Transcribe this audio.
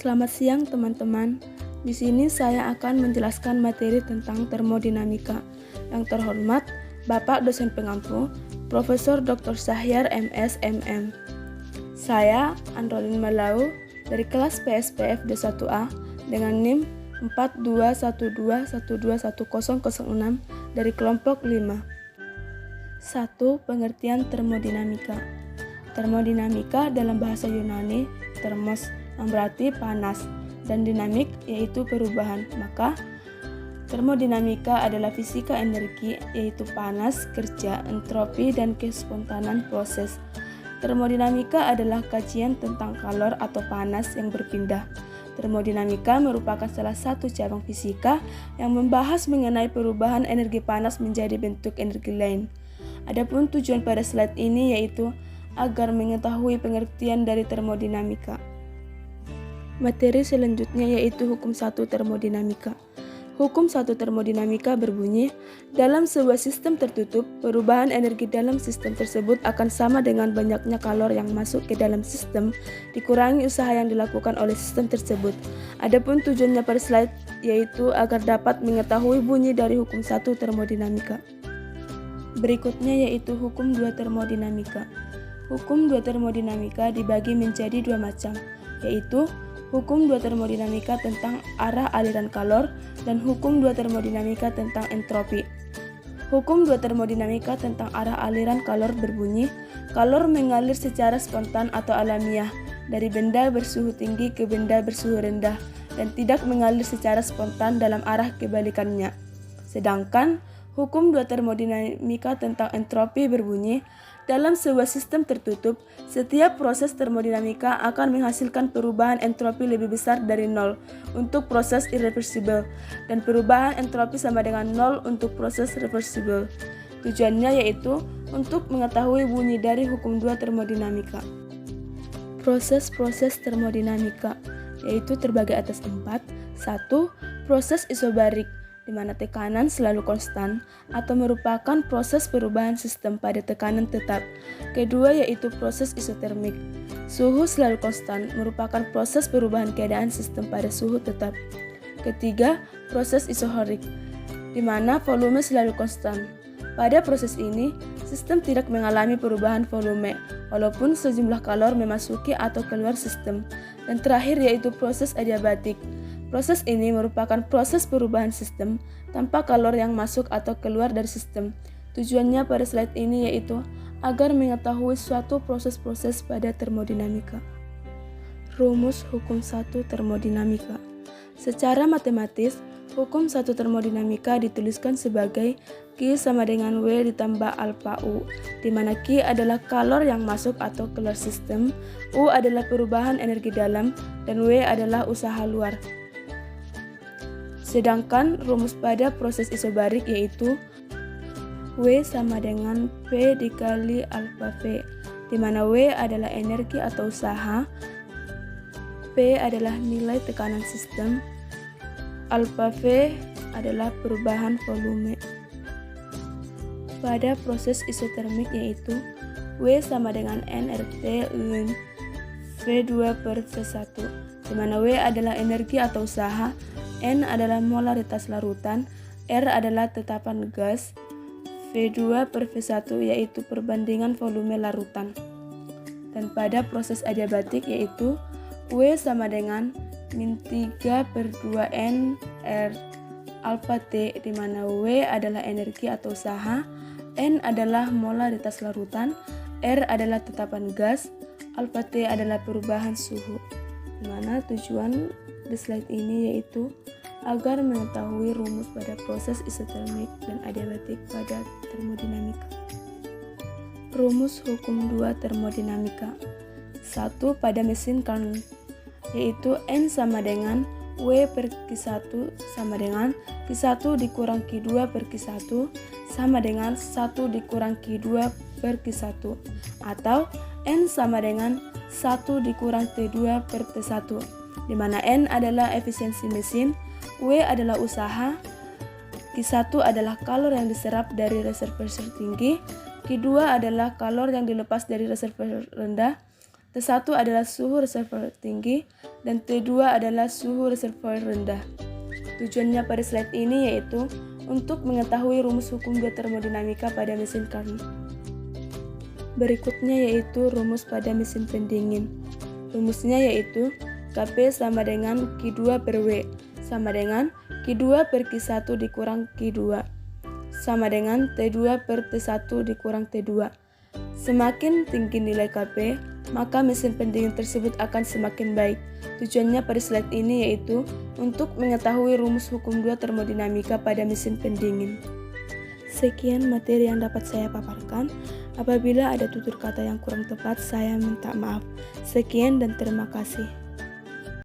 Selamat siang teman-teman. Di sini saya akan menjelaskan materi tentang termodinamika. Yang terhormat, Bapak dosen pengampu, Profesor Dr. Sahyar MS MM. Saya Androlin Malau dari kelas PSPF D1A dengan NIM 4212121006 dari kelompok 5. 1. Pengertian termodinamika. Termodinamika dalam bahasa Yunani termos yang berarti panas dan dinamik yaitu perubahan. Maka termodinamika adalah fisika energi yaitu panas, kerja, entropi, dan kespontanan proses. Termodinamika adalah kajian tentang kalor atau panas yang berpindah. Termodinamika merupakan salah satu cabang fisika yang membahas mengenai perubahan energi panas menjadi bentuk energi lain. Adapun tujuan pada slide ini yaitu agar mengetahui pengertian dari termodinamika. Materi selanjutnya yaitu hukum 1 termodinamika. Hukum 1 termodinamika berbunyi, dalam sebuah sistem tertutup, perubahan energi dalam sistem tersebut akan sama dengan banyaknya kalor yang masuk ke dalam sistem, dikurangi usaha yang dilakukan oleh sistem tersebut. Adapun tujuannya pada slide yaitu agar dapat mengetahui bunyi dari hukum 1 termodinamika. Berikutnya yaitu hukum 2 termodinamika. Hukum 2 termodinamika dibagi menjadi dua macam, yaitu hukum 2 termodinamika tentang arah aliran kalor dan hukum 2 termodinamika tentang entropi. Hukum 2 termodinamika tentang arah aliran kalor berbunyi, kalor mengalir secara spontan atau alamiah dari benda bersuhu tinggi ke benda bersuhu rendah dan tidak mengalir secara spontan dalam arah kebalikannya. Sedangkan hukum 2 termodinamika tentang entropi berbunyi, dalam sebuah sistem tertutup, setiap proses termodinamika akan menghasilkan perubahan entropi lebih besar dari 0 untuk proses irreversible dan perubahan entropi sama dengan 0 untuk proses reversible. Tujuannya yaitu untuk mengetahui bunyi dari hukum 2 termodinamika. Proses-proses termodinamika yaitu terbagi atas 4. 1. Proses isobarik, di mana tekanan selalu konstan atau merupakan proses perubahan sistem pada tekanan tetap. Kedua yaitu proses isotermik. Suhu selalu konstan merupakan proses perubahan keadaan sistem pada suhu tetap. Ketiga, proses isohorik, di mana volume selalu konstan. Pada proses ini, sistem tidak mengalami perubahan volume, walaupun sejumlah kalor memasuki atau keluar sistem. Dan terakhir yaitu proses adiabatik. Proses ini merupakan proses perubahan sistem tanpa kalor yang masuk atau keluar dari sistem. Tujuannya pada slide ini yaitu agar mengetahui suatu proses-proses pada termodinamika. Rumus hukum 1 termodinamika. Secara matematis, hukum 1 termodinamika dituliskan sebagai Q sama dengan W ditambah alpha U, di mana Q adalah kalor yang masuk atau keluar sistem, U adalah perubahan energi dalam, dan W adalah usaha luar. Sedangkan rumus pada proses isobarik yaitu W sama dengan P dikali alpha V, di mana W adalah energi atau usaha, P adalah nilai tekanan sistem, alpha V adalah perubahan volume. Pada proses isotermik yaitu W sama dengan nRT ln V2 per V1, di mana W adalah energi atau usaha, N adalah molaritas larutan, R adalah tetapan gas, V2 per V1 yaitu perbandingan volume larutan. Dan pada proses adiabatik yaitu W sama dengan min 3 per 2N R alpha T, di mana W adalah energi atau usaha, N adalah molaritas larutan, R adalah tetapan gas, alpha T adalah perubahan suhu. Di mana tujuan di slide ini yaitu agar mengetahui rumus pada proses isotermik dan adiabatik pada termodinamika. Rumus hukum 2 termodinamika. 1 pada mesin Carnot, yaitu N sama dengan W per Q1 sama dengan Q1 dikurang Q2 per Q1 sama dengan 1 dikurang Q2 per Q1, atau N sama dengan 1 dikurang T2 per T1, di mana N adalah efisiensi mesin, W adalah usaha, Q1 adalah kalor yang diserap dari reservoir tinggi, Q2 adalah kalor yang dilepas dari reservoir rendah, T1 adalah suhu reservoir tinggi dan T2 adalah suhu reservoir rendah. Tujuannya pada slide ini yaitu untuk mengetahui rumus hukum dua termodinamika pada mesin karbon. Berikutnya yaitu rumus pada mesin pendingin. Rumusnya yaitu Kp sama dengan Q2 per W sama dengan Q2 per Q1 dikurang Q2 sama dengan T2 per T1 dikurang T2. Semakin tinggi nilai Kp, maka mesin pendingin tersebut akan semakin baik. Tujuannya pada slide ini yaitu untuk mengetahui rumus hukum dua termodinamika pada mesin pendingin. Sekian materi yang dapat saya paparkan. Apabila ada tutur kata yang kurang tepat, saya minta maaf. Sekian dan terima kasih.